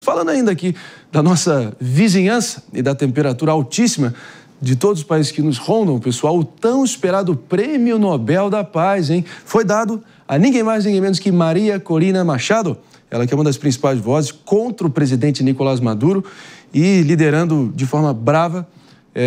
Falando ainda aqui da nossa vizinhança e da temperatura altíssima de todos os países que nos rondam, pessoal, o tão esperado Prêmio Nobel da Paz, hein? Foi dado a ninguém mais, ninguém menos que Maria Corina Machado, ela que é uma das principais vozes contra o presidente Nicolás Maduro e liderando de forma brava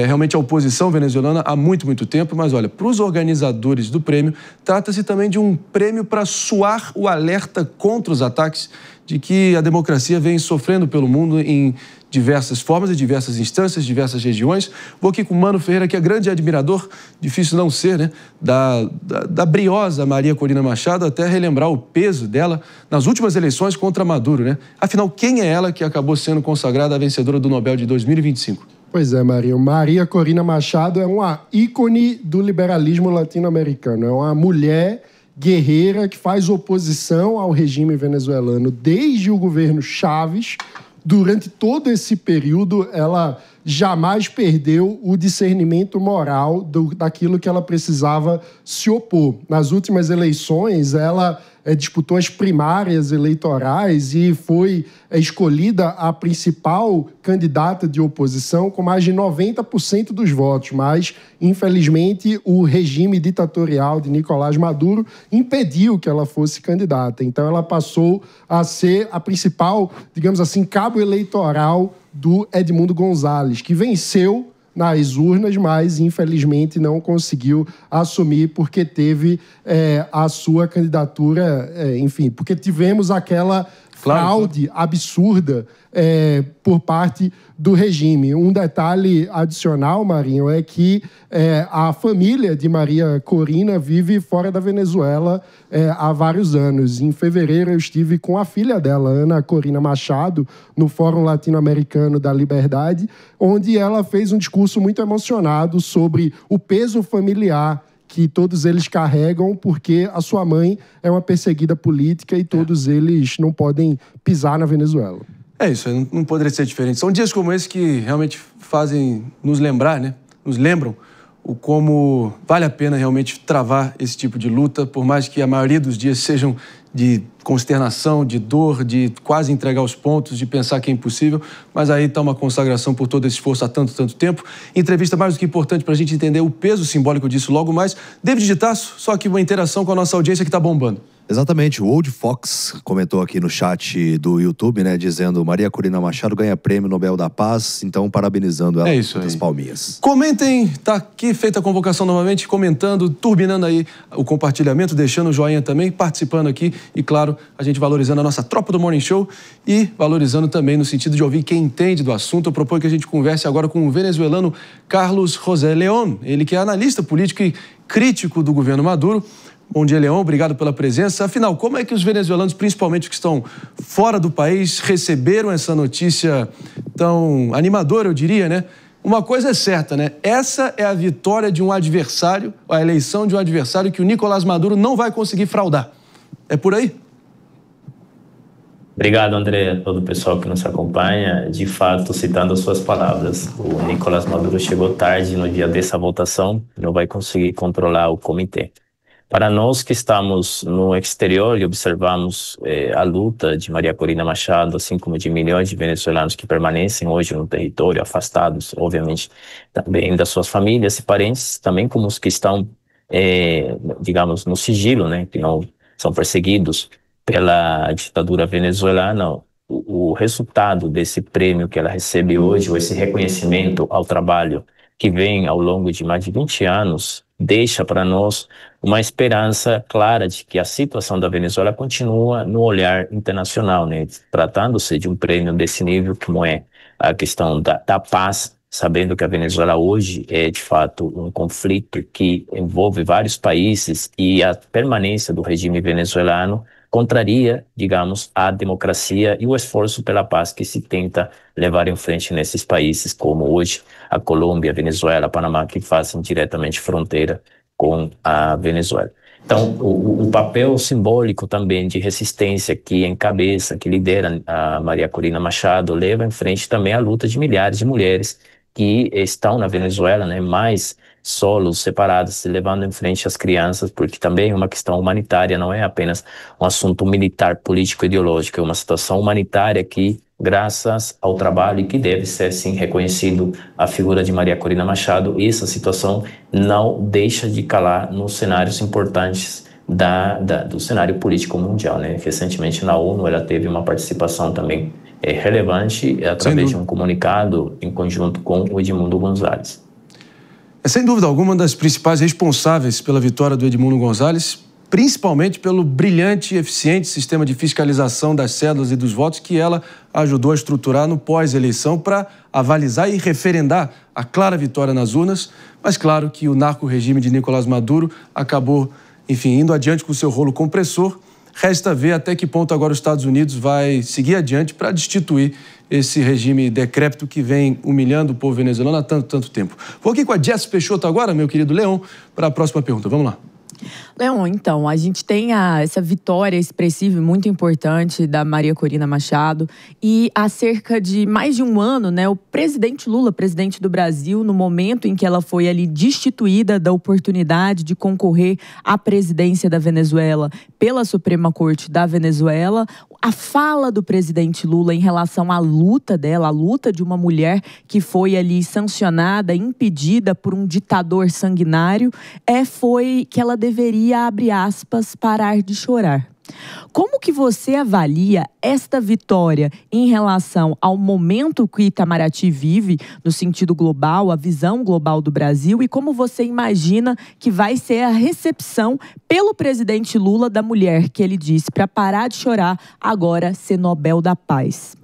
realmente a oposição venezuelana há muito tempo. Mas olha, para os organizadores do prêmio, trata-se também de um prêmio para soar o alerta contra os ataques de que a democracia vem sofrendo pelo mundo em diversas formas e diversas instâncias, diversas regiões. Vou aqui com o Mano Ferreira, que é grande admirador, difícil não ser, né, da briosa Maria Corina Machado, até relembrar o peso dela nas últimas eleições contra Maduro, né? Afinal, quem é ela que acabou sendo consagrada a vencedora do Nobel de 2025? Pois é, Maria. Maria Corina Machado é uma ícone do liberalismo latino-americano. É uma mulher guerreira que faz oposição ao regime venezuelano desde o governo Chávez. Durante todo esse período, ela jamais perdeu o discernimento moral daquilo que ela precisava se opor. Nas últimas eleições, ela disputou as primárias eleitorais e foi escolhida a principal candidata de oposição com mais de 90% dos votos, mas, infelizmente, o regime ditatorial de Nicolás Maduro impediu que ela fosse candidata. Então, ela passou a ser a principal, digamos assim, cabo eleitoral do Edmundo González, que venceu nas urnas, mas infelizmente não conseguiu assumir porque teve a sua candidatura, enfim, porque tivemos aquela fraude absurda por parte do regime. Um detalhe adicional, Marinho, é que a família de Maria Corina vive fora da Venezuela há vários anos. Em fevereiro eu estive com a filha dela, Ana Corina Machado, no Fórum Latino-Americano da Liberdade, onde ela fez um discurso muito emocionado sobre o peso familiar que todos eles carregam, porque a sua mãe é uma perseguida política e todos eles não podem pisar na Venezuela. É isso, não poderia ser diferente. São dias como esse que realmente fazem nos lembrar, né? Nos lembram o como vale a pena realmente travar esse tipo de luta, por mais que a maioria dos dias sejam de consternação, de dor, de quase entregar os pontos, de pensar que é impossível, mas aí está uma consagração por todo esse esforço há tanto tempo. Entrevista mais do que importante para a gente entender o peso simbólico disso logo mais. David de Tasso, só que uma interação com a nossa audiência que está bombando. Exatamente, o Old Fox comentou aqui no chat do YouTube, né, dizendo Maria Corina Machado ganha prêmio Nobel da Paz, então parabenizando ela com as palminhas. Comentem, tá aqui feita a convocação novamente, comentando, turbinando aí o compartilhamento, deixando o joinha também, participando aqui e, claro, a gente valorizando a nossa tropa do Morning Show e valorizando também no sentido de ouvir quem entende do assunto. Eu proponho que a gente converse agora com o venezuelano Carlos José León, ele que é analista político e crítico do governo Maduro. Bom dia, León. Obrigado pela presença. Afinal, como é que os venezuelanos, principalmente os que estão fora do país, receberam essa notícia tão animadora, eu diria, né? Uma coisa é certa, né? Essa é a vitória de um adversário, a eleição de um adversário que o Nicolás Maduro não vai conseguir fraudar. É por aí? Obrigado, André, a todo o pessoal que nos acompanha. De fato, citando as suas palavras, o Nicolás Maduro chegou tarde no dia dessa votação, não vai conseguir controlar o comitê. Para nós que estamos no exterior e observamos a luta de Maria Corina Machado, assim como de milhões de venezuelanos que permanecem hoje no território, afastados, obviamente, também das suas famílias e parentes, também como os que estão, digamos, no sigilo, né, que não são perseguidos pela ditadura venezuelana. O resultado desse prêmio que ela recebe hoje, ou esse reconhecimento ao trabalho que vem ao longo de mais de 20 anos, deixa para nós uma esperança clara de que a situação da Venezuela continua no olhar internacional, né? Tratando-se de um prêmio desse nível, como é a questão da paz, sabendo que a Venezuela hoje é, de fato, um conflito que envolve vários países e a permanência do regime venezuelano contraria, digamos, a democracia e o esforço pela paz que se tenta levar em frente nesses países, como hoje a Colômbia, a Venezuela, a Panamá, que fazem diretamente fronteira com a Venezuela. Então, o papel simbólico também de resistência que encabeça, que lidera a Maria Corina Machado, leva em frente também a luta de milhares de mulheres que estão na Venezuela, né, mais solos, separados, levando em frente as crianças, porque também é uma questão humanitária, não é apenas um assunto militar, político, ideológico, é uma situação humanitária que graças ao trabalho que deve ser, sim, reconhecido a figura de Maria Corina Machado. Essa situação não deixa de calar nos cenários importantes do cenário político mundial, né? Recentemente na ONU ela teve uma participação também relevante através de um comunicado em conjunto com o Edmundo Gonzalez. É sem dúvida alguma uma das principais responsáveis pela vitória do Edmundo Gonzalez, principalmente pelo brilhante e eficiente sistema de fiscalização das cédulas e dos votos que ela ajudou a estruturar no pós-eleição para avalizar e referendar a clara vitória nas urnas, mas claro que o narco-regime de Nicolás Maduro acabou, enfim, indo adiante com o seu rolo compressor. Resta ver até que ponto agora os Estados Unidos vai seguir adiante para destituir esse regime decrépito que vem humilhando o povo venezuelano há tanto tempo. Vou aqui com a Jess Peixoto agora, meu querido Leon, para a próxima pergunta. Vamos lá. Leon, então, a gente tem essa vitória expressiva e muito importante da Maria Corina Machado e há cerca de mais de um ano, né, o presidente Lula, presidente do Brasil, no momento em que ela foi ali destituída da oportunidade de concorrer à presidência da Venezuela pela Suprema Corte da Venezuela, a fala do presidente Lula em relação à luta dela, a luta de uma mulher que foi ali sancionada, impedida por um ditador sanguinário, foi que ela deveria, abre aspas, parar de chorar. Como que você avalia esta vitória em relação ao momento que Itamaraty vive, no sentido global, a visão global do Brasil, e como você imagina que vai ser a recepção pelo presidente Lula da mulher que ele disse para parar de chorar, agora ser Nobel da Paz?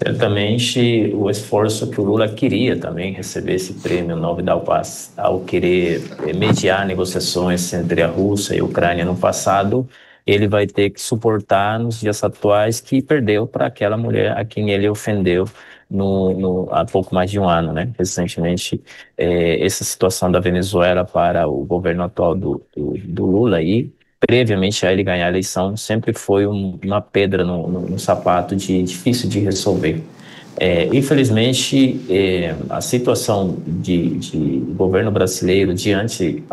Certamente o esforço que o Lula queria também receber esse prêmio Nobel da Paz, ao querer mediar negociações entre a Rússia e a Ucrânia no passado, ele vai ter que suportar nos dias atuais que perdeu para aquela mulher a quem ele ofendeu há pouco mais de um ano, né? Recentemente, essa situação da Venezuela para o governo atual do Lula aí, previamente a ele ganhar a eleição, sempre foi uma pedra no sapato difícil de resolver. Infelizmente, a situação de governo brasileiro diante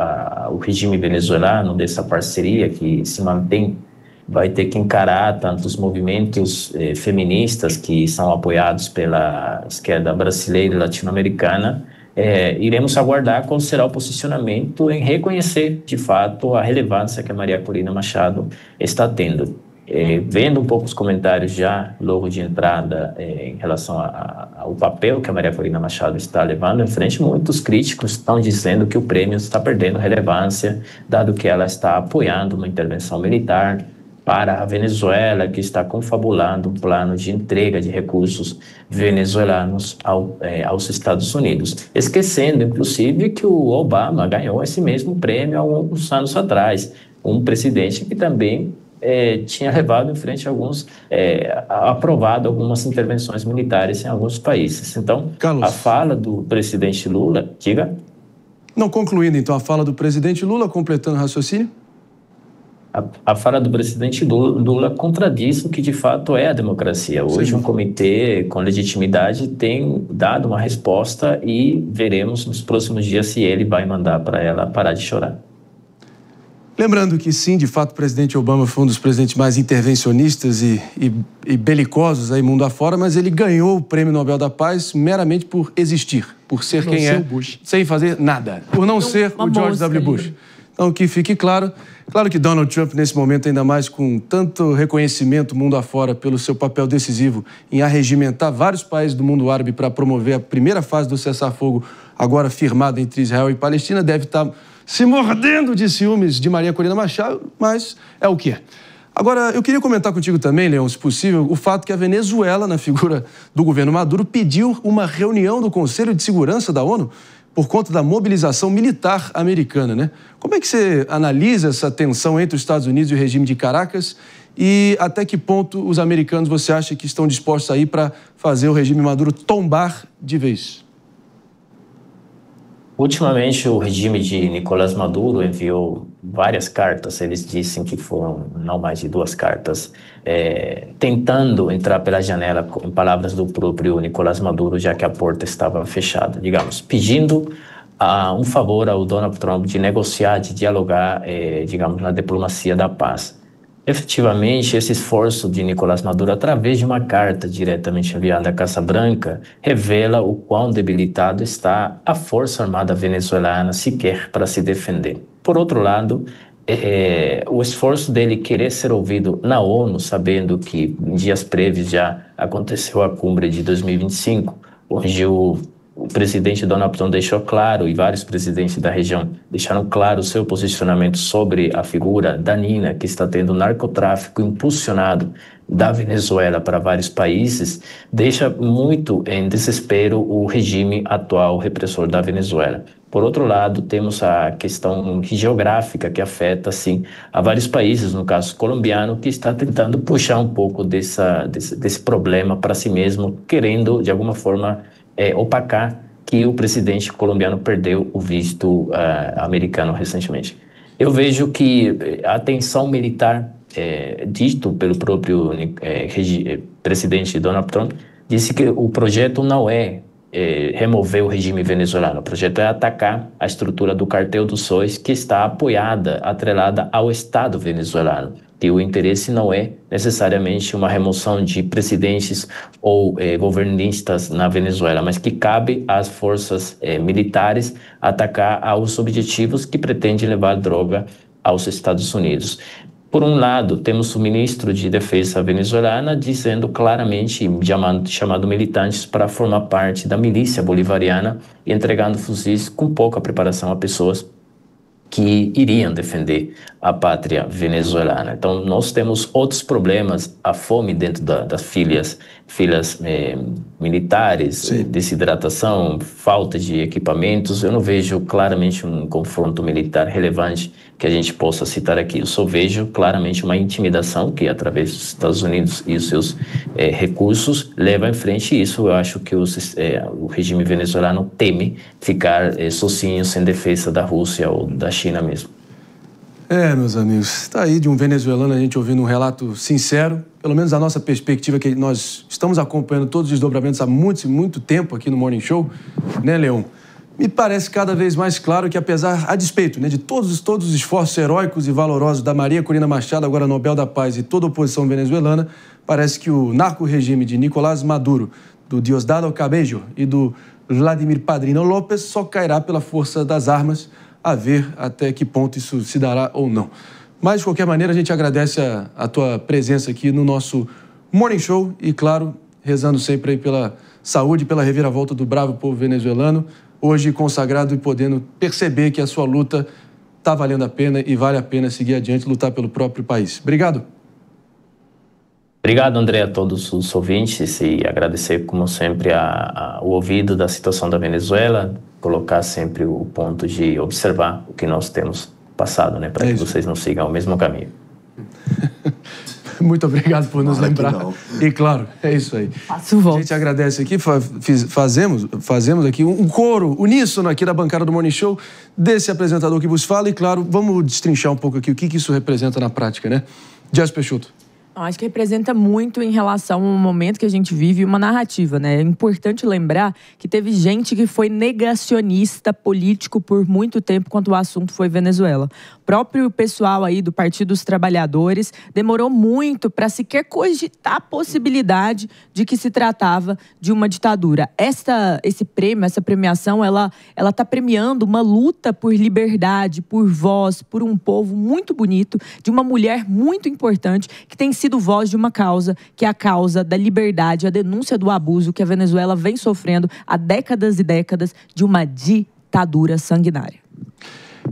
o regime venezuelano, dessa parceria que se mantém, vai ter que encarar tanto os movimentos feministas que são apoiados pela esquerda brasileira e latino-americana. Iremos aguardar qual será o posicionamento em reconhecer, de fato, a relevância que a Maria Corina Machado está tendo. Vendo um pouco os comentários já, logo de entrada, em relação ao papel que a Maria Corina Machado está levando em frente, muitos críticos estão dizendo que o prêmio está perdendo relevância, dado que ela está apoiando uma intervenção militar para a Venezuela, que está confabulando um plano de entrega de recursos venezuelanos aos Estados Unidos. Esquecendo, inclusive, que o Obama ganhou esse mesmo prêmio há uns anos atrás. Um presidente que também tinha levado em frente aprovado algumas intervenções militares em alguns países. Então, Carlos, a fala do presidente Lula, diga. Não, concluindo então a fala do presidente Lula, completando o raciocínio. A fala do presidente Lula contradiz o que de fato é a democracia. Hoje um comitê com legitimidade tem dado uma resposta e veremos nos próximos dias se ele vai mandar para ela parar de chorar. Lembrando que sim, de fato, o presidente Obama foi um dos presidentes mais intervencionistas e belicosos aí mundo afora, mas ele ganhou o Prêmio Nobel da Paz meramente por existir, por ser quem é, sem fazer nada, por não ser o George W. Bush. Então, que fique claro que Donald Trump, nesse momento, ainda mais com tanto reconhecimento mundo afora pelo seu papel decisivo em arregimentar vários países do mundo árabe para promover a primeira fase do cessar-fogo agora firmado entre Israel e Palestina, deve estar se mordendo de ciúmes de Maria Corina Machado, mas é o que é. Agora, eu queria comentar contigo também, Leon, se possível, o fato que a Venezuela, na figura do governo Maduro, pediu uma reunião do Conselho de Segurança da ONU por conta da mobilização militar americana, né? Como é que você analisa essa tensão entre os Estados Unidos e o regime de Caracas e até que ponto os americanos você acha que estão dispostos a ir para fazer o regime Maduro tombar de vez? Ultimamente, o regime de Nicolás Maduro enviou várias cartas, eles dizem que foram não mais de 2 cartas, tentando entrar pela janela, em palavras do próprio Nicolás Maduro, já que a porta estava fechada, digamos, pedindo um favor ao Donald Trump de negociar, de dialogar, digamos, na diplomacia da paz. Efetivamente, esse esforço de Nicolás Maduro, através de uma carta diretamente enviada à Casa Branca, revela o quão debilitado está a Força Armada venezuelana sequer para se defender. Por outro lado, o esforço dele querer ser ouvido na ONU, sabendo que em dias prévios já aconteceu a cúpula de 2025, onde o presidente Donald Trump deixou claro, e vários presidentes da região deixaram claro o seu posicionamento sobre a figura da Nina, que está tendo narcotráfico impulsionado da Venezuela para vários países, deixa muito em desespero o regime atual repressor da Venezuela. Por outro lado, temos a questão geográfica que afeta, sim, a vários países, no caso colombiano, que está tentando puxar um pouco desse problema para si mesmo, querendo, de alguma forma, opacar que o presidente colombiano perdeu o visto americano recentemente. Eu vejo que a tensão militar, dito pelo próprio presidente Donald Trump, disse que o projeto não é remover o regime venezuelano. O projeto é atacar a estrutura do Cartel dos Sois, que está atrelada ao Estado venezuelano. E o interesse não é necessariamente uma remoção de presidentes ou governistas na Venezuela, mas que cabe às forças militares atacar aos objetivos que pretendem levar droga aos Estados Unidos. Por um lado, temos o ministro de Defesa venezuelana dizendo claramente, chamando militantes para formar parte da milícia bolivariana e entregando fuzis com pouca preparação a pessoas que iriam defender a pátria venezuelana. Então, nós temos outros problemas, a fome dentro das filas militares, desidratação, falta de equipamentos. Eu não vejo claramente um confronto militar relevante que a gente possa citar aqui. Eu só vejo claramente uma intimidação que, através dos Estados Unidos e os seus recursos, leva em frente isso. Eu acho que o regime venezuelano teme ficar sozinho, sem defesa da Rússia ou da China mesmo. Meus amigos, está aí de um venezuelano a gente ouvindo um relato sincero, pelo menos a nossa perspectiva, que nós estamos acompanhando todos os desdobramentos há muito tempo aqui no Morning Show, né, Leon? Me parece cada vez mais claro que, a despeito, né, de todos os esforços heróicos e valorosos da Maria Corina Machado, agora Nobel da Paz, e toda a oposição venezuelana, parece que o narco-regime de Nicolás Maduro, do Diosdado Cabello e do Vladimir Padrino López só cairá pela força das armas, a ver até que ponto isso se dará ou não. Mas, de qualquer maneira, a gente agradece a tua presença aqui no nosso Morning Show e, claro, rezando sempre aí pela saúde, pela reviravolta do bravo povo venezuelano, hoje consagrado e podendo perceber que a sua luta está valendo a pena e vale a pena seguir adiante, lutar pelo próprio país. Obrigado. Obrigado, André, a todos os ouvintes e agradecer, como sempre, o ouvido da situação da Venezuela, colocar sempre o ponto de observar o que nós temos passado, né, para que vocês não sigam o mesmo caminho. Muito obrigado por nos lembrar. E claro, é isso aí. A gente agradece aqui, fazemos aqui um coro uníssono aqui da bancada do Morning Show, desse apresentador que vos fala e, claro, vamos destrinchar um pouco aqui o que isso representa na prática, né? Jess Peixoto. Acho que representa muito em relação ao momento que a gente vive, uma narrativa, né? É importante lembrar que teve gente que foi negacionista político por muito tempo quando o assunto foi Venezuela. O próprio pessoal aí do Partido dos Trabalhadores demorou muito para sequer cogitar a possibilidade de que se tratava de uma ditadura. Esse prêmio, essa premiação, ela está premiando uma luta por liberdade, por voz, por um povo muito bonito, de uma mulher muito importante que tem sido voz de uma causa, que é a causa da liberdade, a denúncia do abuso que a Venezuela vem sofrendo há décadas e décadas de uma ditadura sanguinária.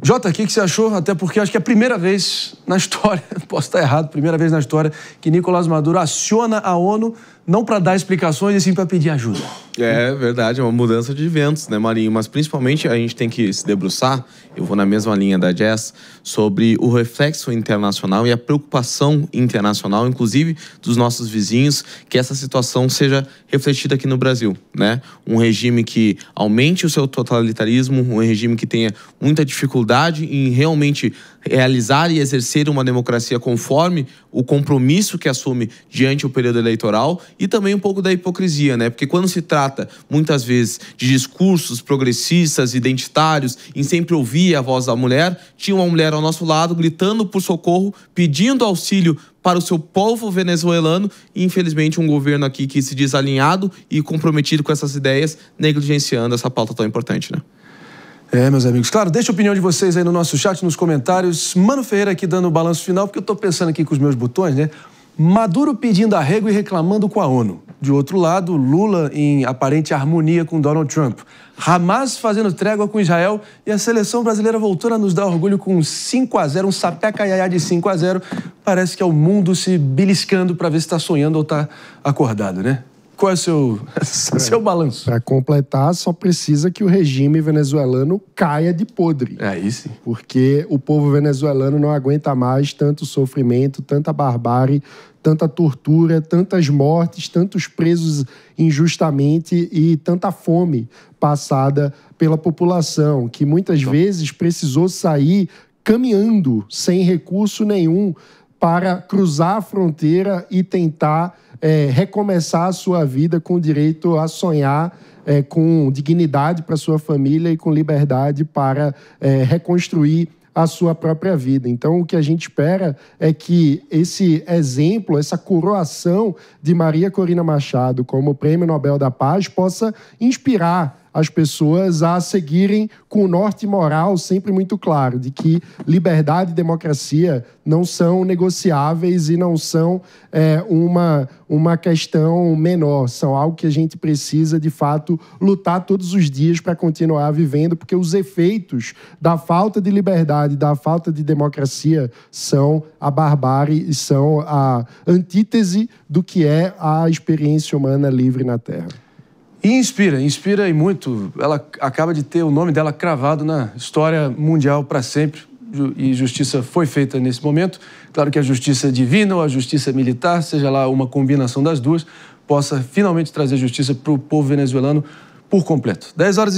Jota, o que você achou? Até porque acho que é a primeira vez na história, posso estar errado, primeira vez na história que Nicolás Maduro aciona a ONU não para dar explicações, e sim para pedir ajuda. É verdade, é uma mudança de ventos, né, Marinho? Mas principalmente a gente tem que se debruçar, eu vou na mesma linha da Jess, sobre o reflexo internacional e a preocupação internacional, inclusive dos nossos vizinhos, que essa situação seja refletida aqui no Brasil, né? Um regime que aumente o seu totalitarismo, um regime que tenha muita dificuldade em realmente realizar e exercer uma democracia conforme o compromisso que assume diante o período eleitoral e também um pouco da hipocrisia, né? Porque quando se trata, muitas vezes, de discursos progressistas, identitários, em sempre ouvir a voz da mulher, tinha uma mulher ao nosso lado gritando por socorro, pedindo auxílio para o seu povo venezuelano e, infelizmente, um governo aqui que se diz alinhado e comprometido com essas ideias, negligenciando essa pauta tão importante, né? Meus amigos. Claro, deixa a opinião de vocês aí no nosso chat, nos comentários. Mano Ferreira aqui dando o balanço final, porque eu tô pensando aqui com os meus botões, né? Maduro pedindo arrego e reclamando com a ONU. De outro lado, Lula em aparente harmonia com Donald Trump. Hamas fazendo trégua com Israel e a seleção brasileira voltando a nos dar orgulho com 5-0, um sapeca-iaiá de 5-0. Parece que é o mundo se beliscando para ver se está sonhando ou está acordado, né? Qual é o seu balanço? Para completar, só precisa que o regime venezuelano caia de podre. Aí sim. Porque o povo venezuelano não aguenta mais tanto sofrimento, tanta barbárie, tanta tortura, tantas mortes, tantos presos injustamente e tanta fome passada pela população, que muitas vezes precisou sair caminhando sem recurso nenhum para cruzar a fronteira e tentar recomeçar a sua vida com direito a sonhar, com dignidade para sua família e com liberdade para reconstruir a sua própria vida. Então, o que a gente espera é que esse exemplo, essa coroação de Maria Corina Machado como Prêmio Nobel da Paz possa inspirar as pessoas a seguirem com o norte moral sempre muito claro, de que liberdade e democracia não são negociáveis e não são uma questão menor, são algo que a gente precisa, de fato, lutar todos os dias para continuar vivendo, porque os efeitos da falta de liberdade, da falta de democracia são a barbárie e são a antítese do que é a experiência humana livre na Terra. E inspira e muito. Ela acaba de ter o nome dela cravado na história mundial para sempre. E justiça foi feita nesse momento. Claro que a justiça divina ou a justiça militar, seja lá uma combinação das duas, possa finalmente trazer justiça para o povo venezuelano por completo. 10 horas